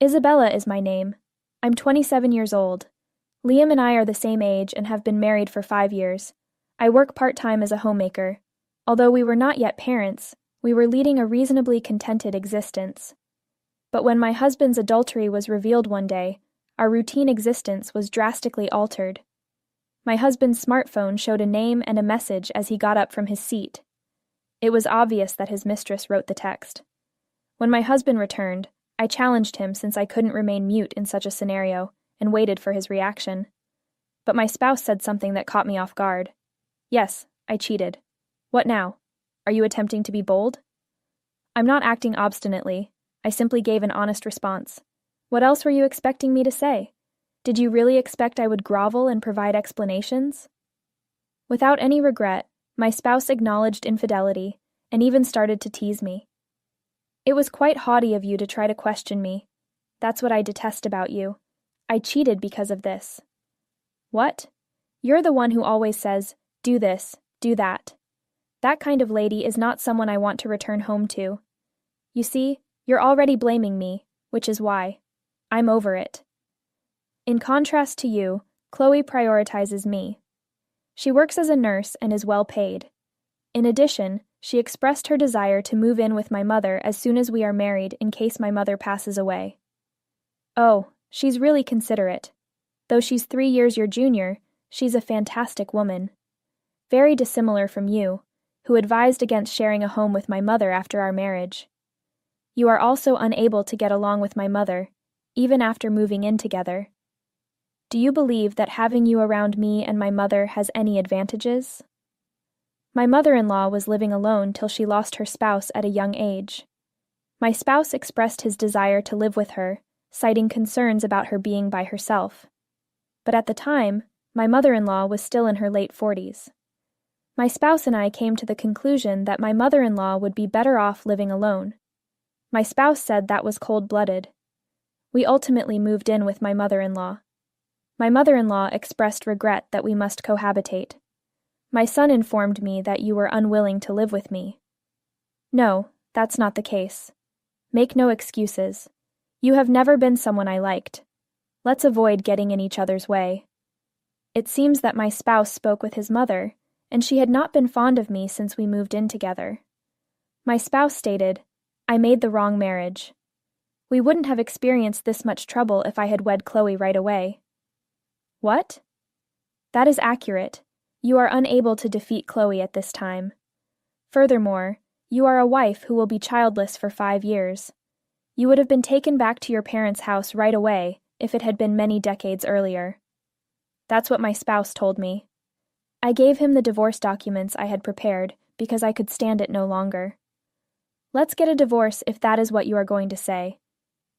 Isabella is my name. I'm 27 years old. Liam and I are the same age and have been married for 5 years. I work part-time as a homemaker. Although we were not yet parents, we were leading a reasonably contented existence. But when my husband's adultery was revealed one day, our routine existence was drastically altered. My husband's smartphone showed a name and a message as he got up from his seat. It was obvious that his mistress wrote the text. When my husband returned, I challenged him since I couldn't remain mute in such a scenario, and waited for his reaction. But my spouse said something that caught me off guard. Yes, I cheated. What now? Are you attempting to be bold? I'm not acting obstinately. I simply gave an honest response. What else were you expecting me to say? Did you really expect I would grovel and provide explanations? Without any regret, my spouse acknowledged infidelity and even started to tease me. It was quite haughty of you to try to question me. That's what I detest about you. I cheated because of this. What? You're the one who always says, do this, do that. That kind of lady is not someone I want to return home to. You see, you're already blaming me, which is why. I'm over it. In contrast to you, Chloe prioritizes me. She works as a nurse and is well paid. In addition, she expressed her desire to move in with my mother as soon as we are married in case my mother passes away. Oh, she's really considerate. Though she's 3 years your junior, she's a fantastic woman. Very dissimilar from you, who advised against sharing a home with my mother after our marriage. You are also unable to get along with my mother, even after moving in together. Do you believe that having you around me and my mother has any advantages? My mother-in-law was living alone till she lost her spouse at a young age. My spouse expressed his desire to live with her, citing concerns about her being by herself. But at the time, my mother-in-law was still in her late 40s. My spouse and I came to the conclusion that my mother-in-law would be better off living alone. My spouse said that was cold-blooded. We ultimately moved in with my mother-in-law. My mother-in-law expressed regret that we must cohabitate. My son informed me that you were unwilling to live with me. No, that's not the case. Make no excuses. You have never been someone I liked. Let's avoid getting in each other's way. It seems that my spouse spoke with his mother, and she had not been fond of me since we moved in together. My spouse stated, I made the wrong marriage. We wouldn't have experienced this much trouble if I had wed Chloe right away. What? That is accurate. You are unable to defeat Chloe at this time. Furthermore, you are a wife who will be childless for 5 years. You would have been taken back to your parents' house right away if it had been many decades earlier. That's what my spouse told me. I gave him the divorce documents I had prepared because I could stand it no longer. Let's get a divorce if that is what you are going to say.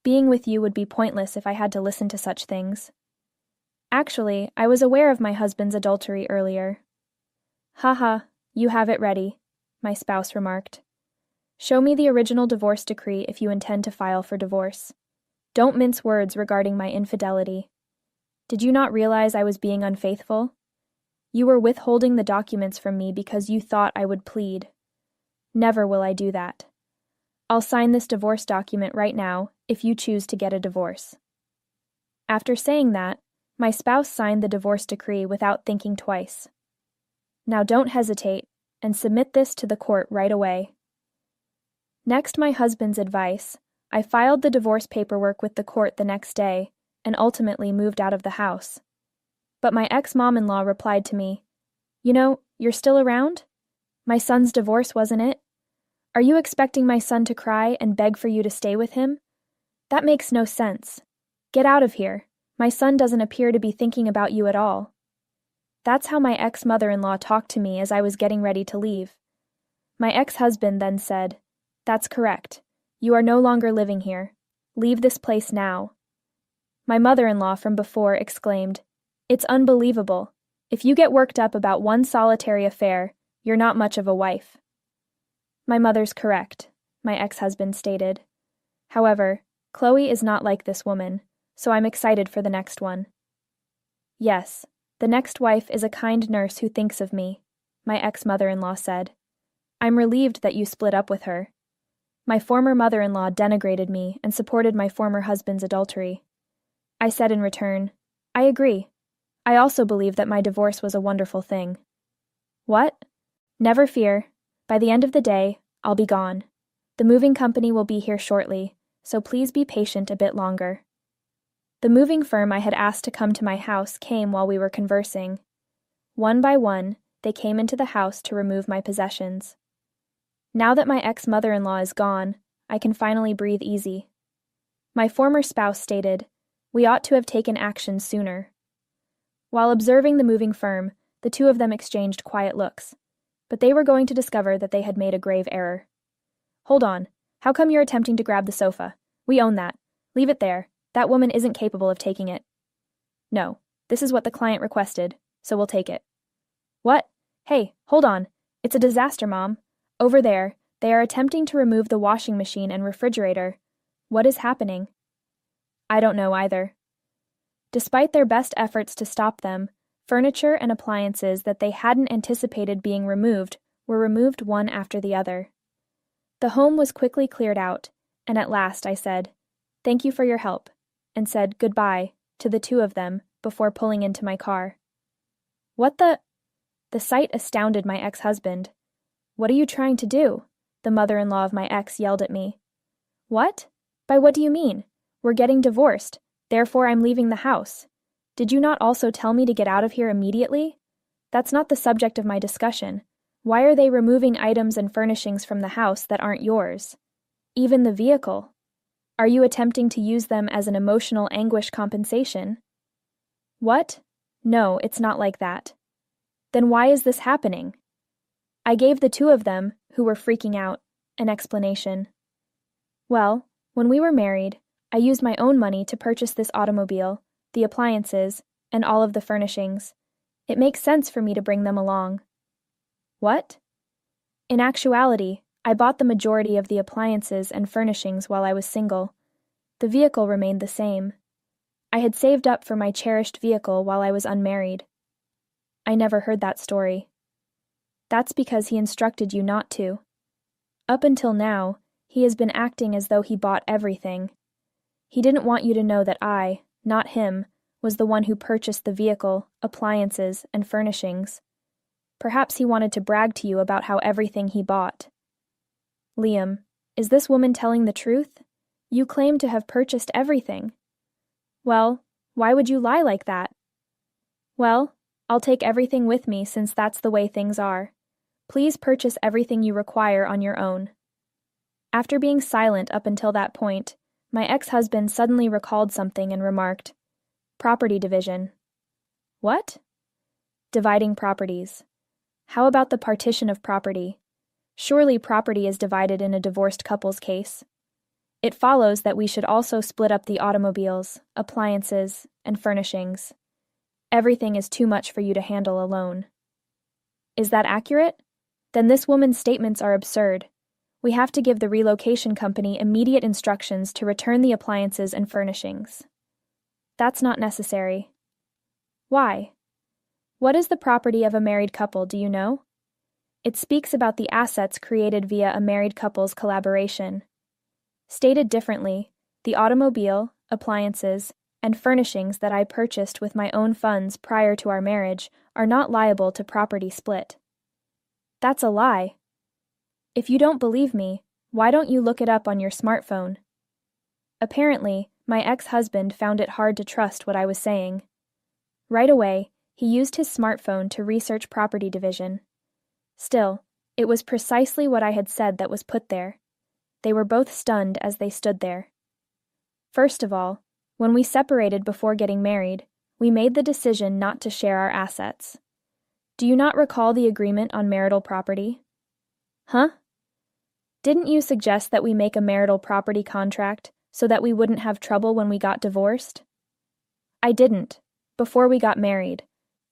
Being with you would be pointless if I had to listen to such things. Actually, I was aware of my husband's adultery earlier. Haha, you have it ready, my spouse remarked. Show me the original divorce decree if you intend to file for divorce. Don't mince words regarding my infidelity. Did you not realize I was being unfaithful? You were withholding the documents from me because you thought I would plead. Never will I do that. I'll sign this divorce document right now if you choose to get a divorce. After saying that, my spouse signed the divorce decree without thinking twice. Now don't hesitate, and submit this to the court right away. Next my husband's advice, I filed the divorce paperwork with the court the next day, and ultimately moved out of the house. But my ex-mom-in-law replied to me, You know, you're still around? My son's divorce, wasn't it? Are you expecting my son to cry and beg for you to stay with him? That makes no sense. Get out of here. My son doesn't appear to be thinking about you at all. That's how my ex-mother-in-law talked to me as I was getting ready to leave. My ex-husband then said, That's correct. You are no longer living here. Leave this place now. My mother-in-law from before exclaimed, It's unbelievable. If you get worked up about one solitary affair, you're not much of a wife. My mother's correct, my ex-husband stated. However, Chloe is not like this woman, so I'm excited for the next one. Yes, the next wife is a kind nurse who thinks of me, my ex-mother-in-law said. I'm relieved that you split up with her. My former mother-in-law denigrated me and supported my former husband's adultery. I said in return, I agree. I also believe that my divorce was a wonderful thing. What? Never fear. By the end of the day, I'll be gone. The moving company will be here shortly, so please be patient a bit longer. The moving firm I had asked to come to my house came while we were conversing. One by one, they came into the house to remove my possessions. Now that my ex-mother-in-law is gone, I can finally breathe easy. My former spouse stated, we ought to have taken action sooner. While observing the moving firm, the two of them exchanged quiet looks, but they were going to discover that they had made a grave error. Hold on, how come you're attempting to grab the sofa? We own that. Leave it there. That woman isn't capable of taking it. No, this is what the client requested, so we'll take it. What? Hey, hold on. It's a disaster, Mom. Over there, they are attempting to remove the washing machine and refrigerator. What is happening? I don't know either. Despite their best efforts to stop them, furniture and appliances that they hadn't anticipated being removed were removed one after the other. The home was quickly cleared out, and at last I said, "Thank you for your help," and said goodbye to the two of them before pulling into my car. What the? The sight astounded my ex-husband. What are you trying to do? The mother-in-law of my ex yelled at me. What? By what do you mean? We're getting divorced, therefore I'm leaving the house. Did you not also tell me to get out of here immediately? That's not the subject of my discussion. Why are they removing items and furnishings from the house that aren't yours? Even the vehicle. Are you attempting to use them as an emotional anguish compensation? What? No, it's not like that. Then why is this happening? I gave the two of them, who were freaking out, an explanation. Well, when we were married, I used my own money to purchase this automobile, the appliances, and all of the furnishings. It makes sense for me to bring them along. What? In actuality, I bought the majority of the appliances and furnishings while I was single. The vehicle remained the same. I had saved up for my cherished vehicle while I was unmarried. I never heard that story. That's because he instructed you not to. Up until now, he has been acting as though he bought everything. He didn't want you to know that I, not him, was the one who purchased the vehicle, appliances, and furnishings. Perhaps he wanted to brag to you about how everything he bought. Liam, is this woman telling the truth? You claim to have purchased everything. Well, why would you lie like that? Well, I'll take everything with me since that's the way things are. Please purchase everything you require on your own. After being silent up until that point, my ex-husband suddenly recalled something and remarked, "Property division." What? Dividing properties. How about the partition of property? Surely property is divided in a divorced couple's case. It follows that we should also split up the automobiles, appliances, and furnishings. Everything is too much for you to handle alone. Is that accurate? Then this woman's statements are absurd. We have to give the relocation company immediate instructions to return the appliances and furnishings. That's not necessary. Why? What is the property of a married couple, do you know? It speaks about the assets created via a married couple's collaboration. Stated differently, the automobile, appliances, and furnishings that I purchased with my own funds prior to our marriage are not liable to property split. That's a lie. If you don't believe me, why don't you look it up on your smartphone? Apparently, my ex-husband found it hard to trust what I was saying. Right away, he used his smartphone to research property division. Still, it was precisely what I had said that was put there. They were both stunned as they stood there. First of all, when we separated before getting married, we made the decision not to share our assets. Do you not recall the agreement on marital property? Huh? Didn't you suggest that we make a marital property contract so that we wouldn't have trouble when we got divorced? I didn't, before we got married.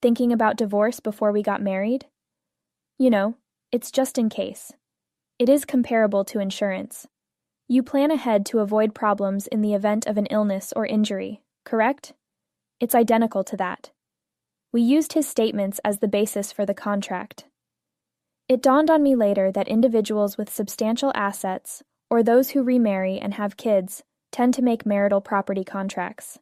Thinking about divorce before we got married? You know, it's just in case. It is comparable to insurance. You plan ahead to avoid problems in the event of an illness or injury, correct? It's identical to that. We used his statements as the basis for the contract. It dawned on me later that individuals with substantial assets, or those who remarry and have kids, tend to make marital property contracts.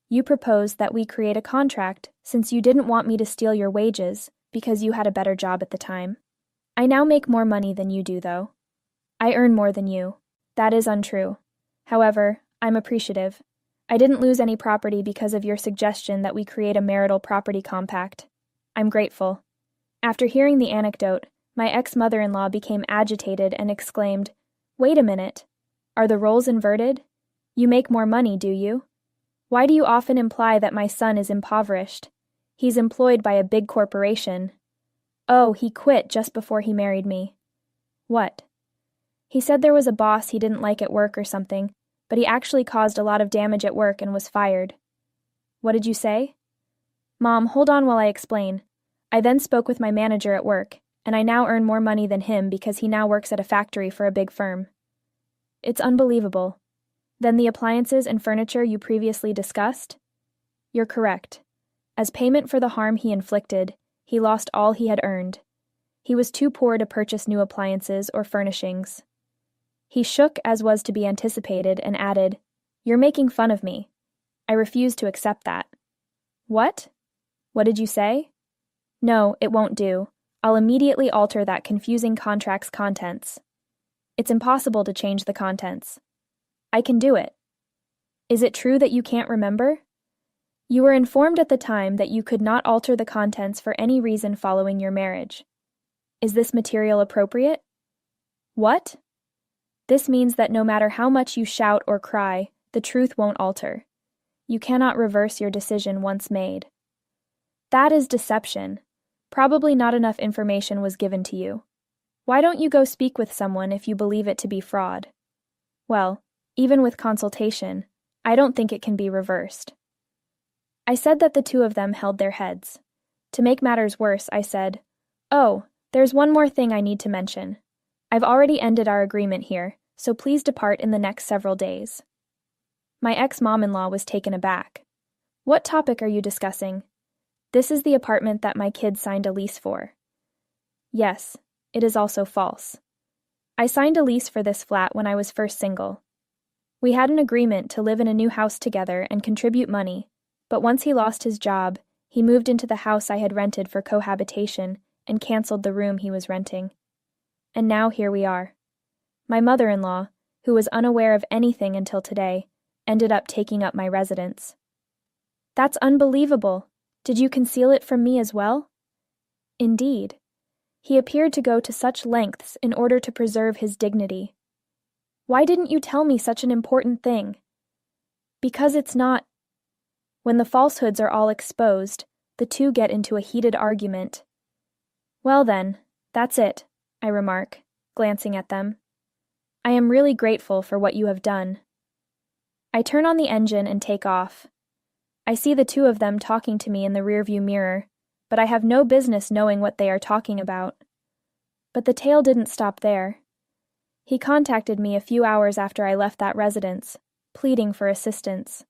You proposed that we create a contract since you didn't want me to steal your wages because you had a better job at the time. I now make more money than you do, though. I earn more than you. That is untrue. However, I'm appreciative. I didn't lose any property because of your suggestion that we create a marital property compact. I'm grateful. After hearing the anecdote, my ex-mother-in-law became agitated and exclaimed, "Wait a minute. Are the roles inverted? You make more money, do you? Why do you often imply that my son is impoverished? He's employed by a big corporation. Oh, he quit just before he married me." "What?" "He said there was a boss he didn't like at work or something, but he actually caused a lot of damage at work and was fired." "What did you say?" "Mom, hold on while I explain. I then spoke with my manager at work, and I now earn more money than him because he now works at a factory for a big firm." "It's unbelievable. Then the appliances and furniture you previously discussed?" "You're correct. As payment for the harm he inflicted, he lost all he had earned. He was too poor to purchase new appliances or furnishings." He shook as was to be anticipated and added, "You're making fun of me. I refuse to accept that." "What? What did you say?" "No, it won't do. I'll immediately alter that confusing contract's contents." "It's impossible to change the contents." "I can do it." "Is it true that you can't remember?" "You were informed at the time that you could not alter the contents for any reason following your marriage." "Is this material appropriate?" "What?" "This means that no matter how much you shout or cry, the truth won't alter. You cannot reverse your decision once made." "That is deception. Probably not enough information was given to you. Why don't you go speak with someone if you believe it to be fraud?" "Well, even with consultation, I don't think it can be reversed." I said that the two of them held their heads. To make matters worse, I said, "Oh, there's one more thing I need to mention. I've already ended our agreement here, so please depart in the next several days." My ex-mom-in-law was taken aback. "What topic are you discussing?" "This is the apartment that my kids signed a lease for." "Yes, it is also false. I signed a lease for this flat when I was first single. We had an agreement to live in a new house together and contribute money, but once he lost his job, he moved into the house I had rented for cohabitation and canceled the room he was renting. And now here we are. My mother-in-law, who was unaware of anything until today, ended up taking up my residence." "That's unbelievable. Did you conceal it from me as well?" "Indeed. He appeared to go to such lengths in order to preserve his dignity." "Why didn't you tell me such an important thing?" "Because it's not—" When the falsehoods are all exposed, the two get into a heated argument. "Well then, that's it," I remark, glancing at them. "I am really grateful for what you have done." I turn on the engine and take off. I see the two of them talking to me in the rearview mirror, but I have no business knowing what they are talking about. But the tale didn't stop there. He contacted me a few hours after I left that residence, pleading for assistance.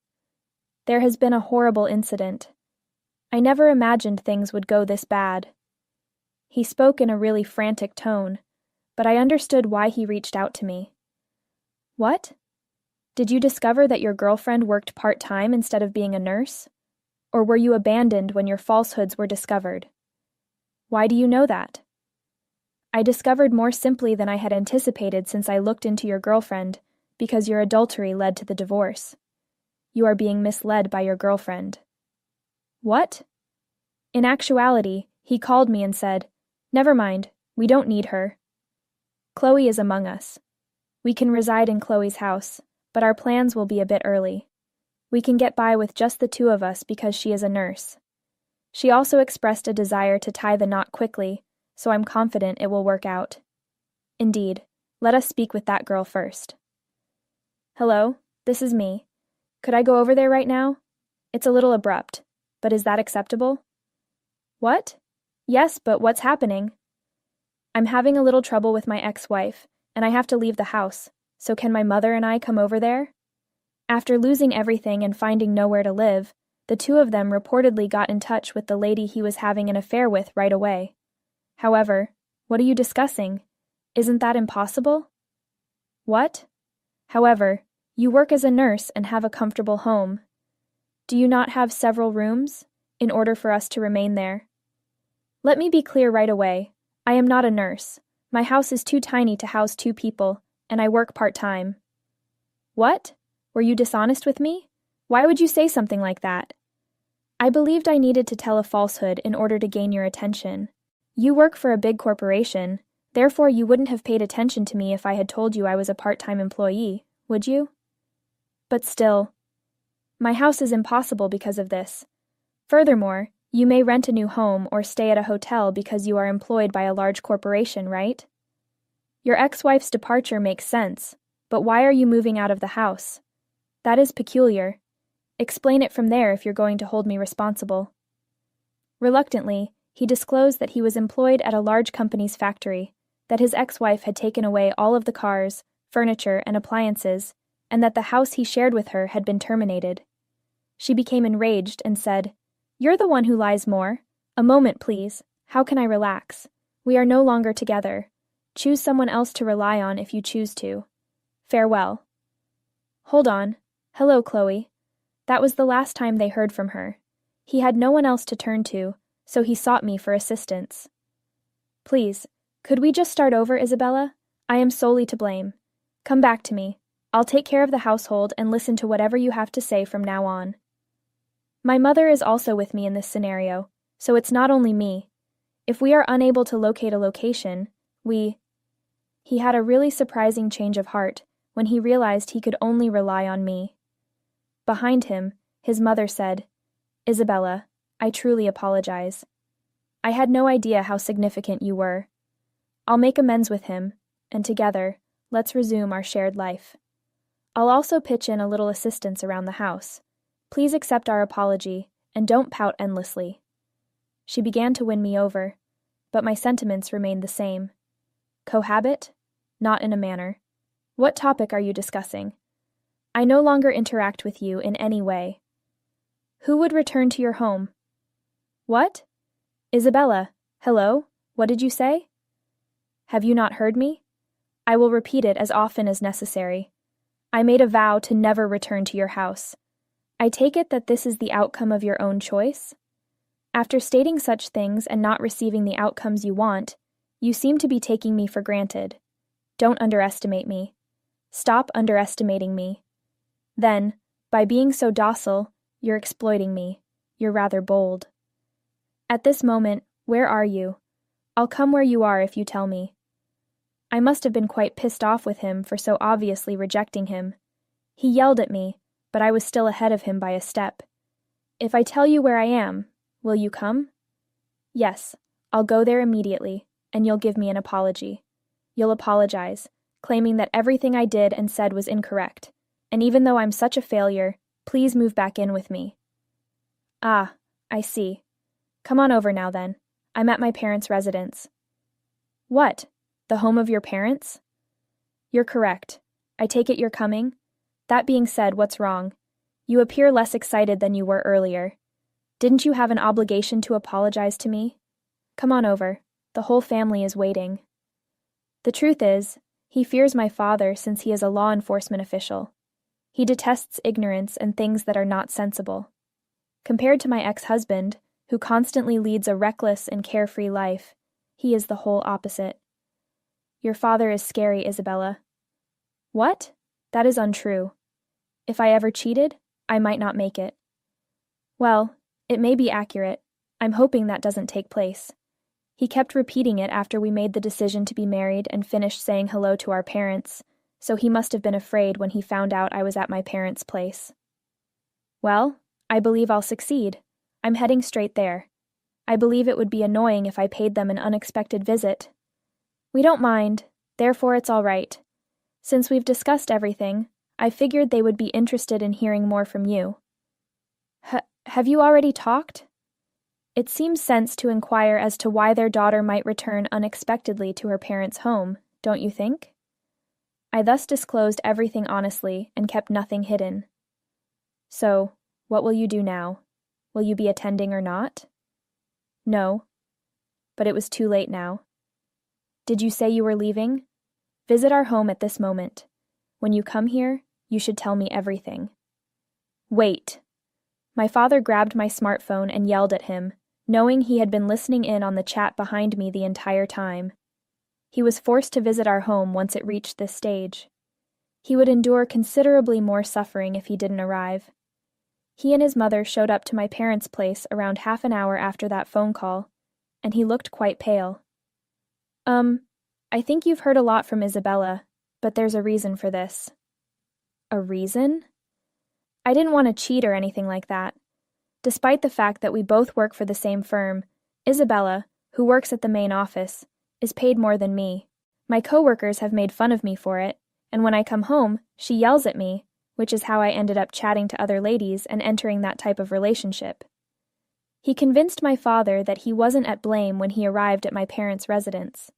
There has been a horrible incident. I never imagined things would go this bad. He spoke in a really frantic tone, but I understood why he reached out to me. "What? Did you discover that your girlfriend worked part-time instead of being a nurse? Or were you abandoned when your falsehoods were discovered?" "Why do you know that?" "I discovered more simply than I had anticipated since I looked into your girlfriend, because your adultery led to the divorce. You are being misled by your girlfriend." "What?" "In actuality, he called me and said, 'Never mind, we don't need her. Chloe is among us. We can reside in Chloe's house, but our plans will be a bit early. We can get by with just the two of us because she is a nurse. She also expressed a desire to tie the knot quickly, so I'm confident it will work out. Indeed, let us speak with that girl first." "Hello, this is me. Could I go over there right now? It's a little abrupt, but is that acceptable?" "What? Yes, but what's happening?" "I'm having a little trouble with my ex-wife, and I have to leave the house, so can my mother and I come over there?" After losing everything and finding nowhere to live, the two of them reportedly got in touch with the lady he was having an affair with right away. However, what are you discussing? Isn't that impossible?" What? However, you work as a nurse and have a comfortable home. Do you not have several rooms, in order for us to remain there? Let me be clear right away. I am not a nurse. My house is too tiny to house 2 people, and I work part-time. What? Were you dishonest with me? Why would you say something like that? I believed I needed to tell a falsehood in order to gain your attention. You work for a big corporation, therefore you wouldn't have paid attention to me if I had told you I was a part-time employee, would you? But still, my house is impossible because of this. Furthermore, you may rent a new home or stay at a hotel because you are employed by a large corporation, right? Your ex-wife's departure makes sense, but why are you moving out of the house? That is peculiar. Explain it from there if you're going to hold me responsible. Reluctantly, he disclosed that he was employed at a large company's factory, that his ex-wife had taken away all of the cars, furniture, and appliances, and that the house he shared with her had been terminated. She became enraged and said, "You're the one who lies more. A moment, please. How can I relax? We are no longer together. Choose someone else to rely on if you choose to. Farewell." Hold on. Hello, Chloe. That was the last time they heard from her. He had no one else to turn to, so he sought me for assistance. Please, could we just start over, Isabella? I am solely to blame. Come back to me. I'll take care of the household and listen to whatever you have to say from now on. My mother is also with me in this scenario, so it's not only me. If we are unable to locate a location, He had a really surprising change of heart when he realized he could only rely on me. Behind him, his mother said, "Isabella, I truly apologize. I had no idea how significant you were. I'll make amends with him, and together, let's resume our shared life. I'll also pitch in a little assistance around the house. Please accept our apology, and don't pout endlessly." She began to win me over, but my sentiments remained the same. Cohabit? Not in a manner. What topic are you discussing? I no longer interact with you in any way. Who would return to your home? What? Isabella, hello? What did you say? Have you not heard me? I will repeat it as often as necessary. I made a vow to never return to your house. I take it that this is the outcome of your own choice? After stating such things and not receiving the outcomes you want, you seem to be taking me for granted. Don't underestimate me. Stop underestimating me. Then, by being so docile, you're exploiting me. You're rather bold. At this moment, where are you? I'll come where you are if you tell me. I must have been quite pissed off with him for so obviously rejecting him. He yelled at me, but I was still ahead of him by a step. If I tell you where I am, will you come? Yes, I'll go there immediately, and you'll give me an apology. You'll apologize, claiming that everything I did and said was incorrect, and even though I'm such a failure, please move back in with me. Ah, I see. Come on over now then. I'm at my parents' residence. What? The home of your parents? You're correct. I take it you're coming? That being said, what's wrong? You appear less excited than you were earlier. Didn't you have an obligation to apologize to me? Come on over. The whole family is waiting. The truth is, he fears my father since he is a law enforcement official. He detests ignorance and things that are not sensible. Compared to my ex-husband, who constantly leads a reckless and carefree life, he is the whole opposite. Your father is scary, Isabella. What? That is untrue. If I ever cheated, I might not make it. Well, it may be accurate. I'm hoping that doesn't take place. He kept repeating it after we made the decision to be married and finished saying hello to our parents, so he must have been afraid when he found out I was at my parents' place. Well, I believe I'll succeed. I'm heading straight there. I believe it would be annoying if I paid them an unexpected visit. We don't mind, therefore it's all right. Since we've discussed everything, I figured they would be interested in hearing more from you. Have you already talked? It seems sense to inquire as to why their daughter might return unexpectedly to her parents' home, don't you think? I thus disclosed everything honestly and kept nothing hidden. So, what will you do now? Will you be attending or not? No. But it was too late now. Did you say you were leaving? Visit our home at this moment. When you come here, you should tell me everything." "Wait." My father grabbed my smartphone and yelled at him, knowing he had been listening in on the chat behind me the entire time. He was forced to visit our home once it reached this stage. He would endure considerably more suffering if he didn't arrive. He and his mother showed up to my parents' place around half an hour after that phone call, and he looked quite pale. I think you've heard a lot from Isabella, but there's a reason for this." "A reason?" "I didn't want to cheat or anything like that. Despite the fact that we both work for the same firm, Isabella, who works at the main office, is paid more than me. My coworkers have made fun of me for it, and when I come home, she yells at me, which is how I ended up chatting to other ladies and entering that type of relationship." He convinced my father that he wasn't at blame when he arrived at my parents' residence.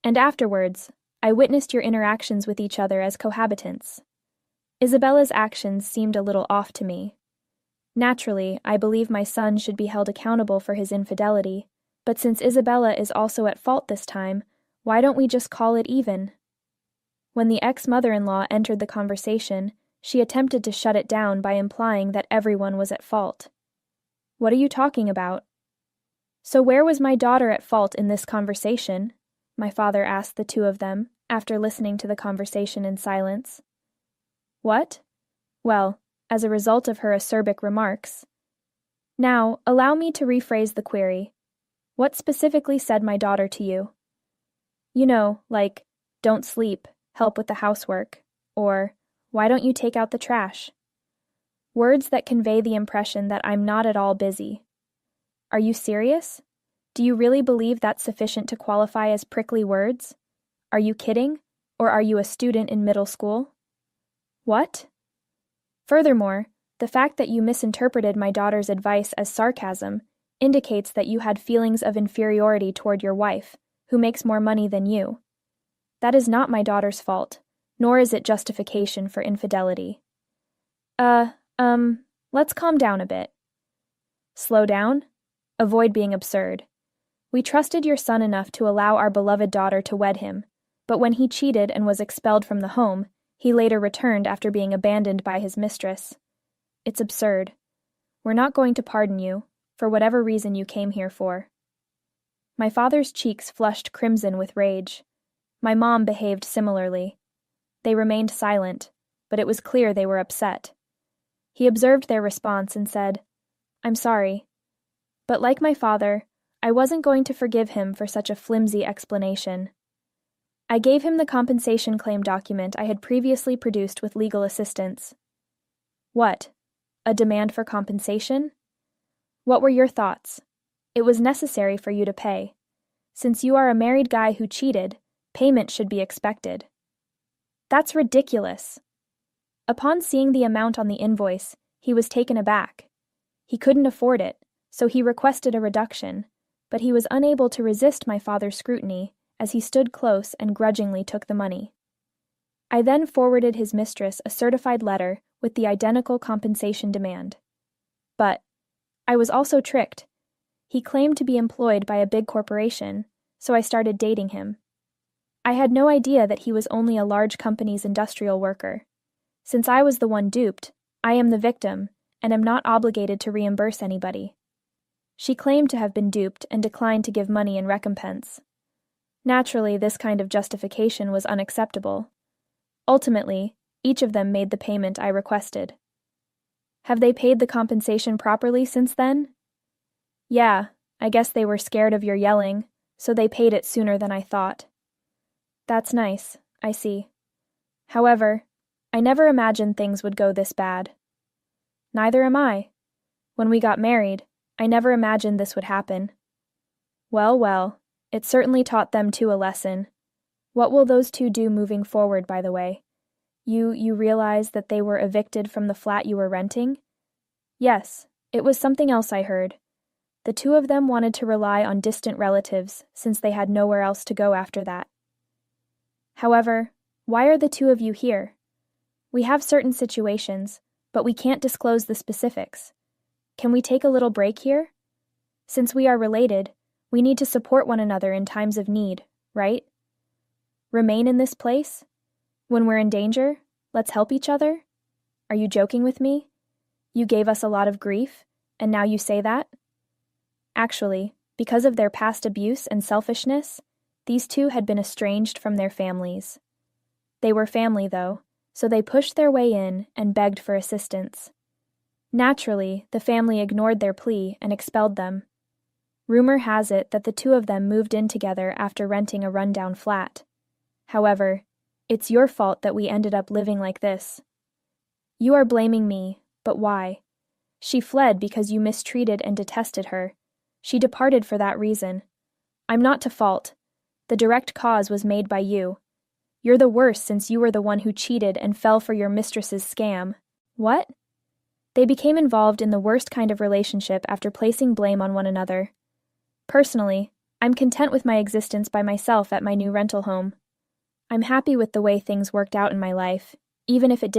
"And afterwards, I witnessed your interactions with each other as cohabitants. Isabella's actions seemed a little off to me. Naturally, I believe my son should be held accountable for his infidelity, but since Isabella is also at fault this time, why don't we just call it even?" When the ex-mother-in-law entered the conversation, she attempted to shut it down by implying that everyone was at fault. "What are you talking about?" "So where was my daughter at fault in this conversation?" my father asked the two of them, after listening to the conversation in silence. "What? Well, as a result of her acerbic remarks. Now, allow me to rephrase the query. What specifically said my daughter to you? You know, like, don't sleep, help with the housework, or why don't you take out the trash? Words that convey the impression that I'm not at all busy. Are you serious? Do you really believe that's sufficient to qualify as prickly words? Are you kidding, or are you a student in middle school? What? Furthermore, the fact that you misinterpreted my daughter's advice as sarcasm indicates that you had feelings of inferiority toward your wife, who makes more money than you. That is not my daughter's fault, nor is it justification for infidelity. Let's calm down a bit. Slow down? Avoid being absurd. We trusted your son enough to allow our beloved daughter to wed him, but when he cheated and was expelled from the home, he later returned after being abandoned by his mistress. It's absurd. We're not going to pardon you, for whatever reason you came here for." My father's cheeks flushed crimson with rage. My mom behaved similarly. They remained silent, but it was clear they were upset. He observed their response and said, "I'm sorry. But like my father, I wasn't going to forgive him for such a flimsy explanation." I gave him the compensation claim document I had previously produced with legal assistance. "What? A demand for compensation? What were your thoughts? It was necessary for you to pay. Since you are a married guy who cheated, payment should be expected." "That's ridiculous." Upon seeing the amount on the invoice, he was taken aback. He couldn't afford it, so he requested a reduction, but he was unable to resist my father's scrutiny as he stood close and grudgingly took the money. I then forwarded his mistress a certified letter with the identical compensation demand. But I was also tricked. He claimed to be employed by a big corporation, so I started dating him. I had no idea that he was only a large company's industrial worker. Since I was the one duped, I am the victim and am not obligated to reimburse anybody. She claimed to have been duped and declined to give money in recompense. Naturally, this kind of justification was unacceptable. Ultimately, each of them made the payment I requested. Have they paid the compensation properly since then? Yeah, I guess they were scared of your yelling, so they paid it sooner than I thought. That's nice, I see. However, I never imagined things would go this bad. Neither am I. When we got married, I never imagined this would happen. Well, it certainly taught them two a lesson. What will those two do moving forward, by the way? You realize that they were evicted from the flat you were renting? Yes, it was something else I heard. The two of them wanted to rely on distant relatives since they had nowhere else to go after that. However, why are the two of you here? We have certain situations, but we can't disclose the specifics. Can we take a little break here? Since we are related, we need to support one another in times of need, right? Remain in this place? When we're in danger, let's help each other? Are you joking with me? You gave us a lot of grief, and now you say that? Actually, because of their past abuse and selfishness, these two had been estranged from their families. They were family, though, so they pushed their way in and begged for assistance. Naturally, the family ignored their plea and expelled them. Rumor has it that the two of them moved in together after renting a rundown flat. However, it's your fault that we ended up living like this. You are blaming me, but why? She fled because you mistreated and detested her. She departed for that reason. I'm not to fault. The direct cause was made by you. You're the worst since you were the one who cheated and fell for your mistress's scam. What? They became involved in the worst kind of relationship after placing blame on one another. Personally, I'm content with my existence by myself at my new rental home. I'm happy with the way things worked out in my life, even if it didn't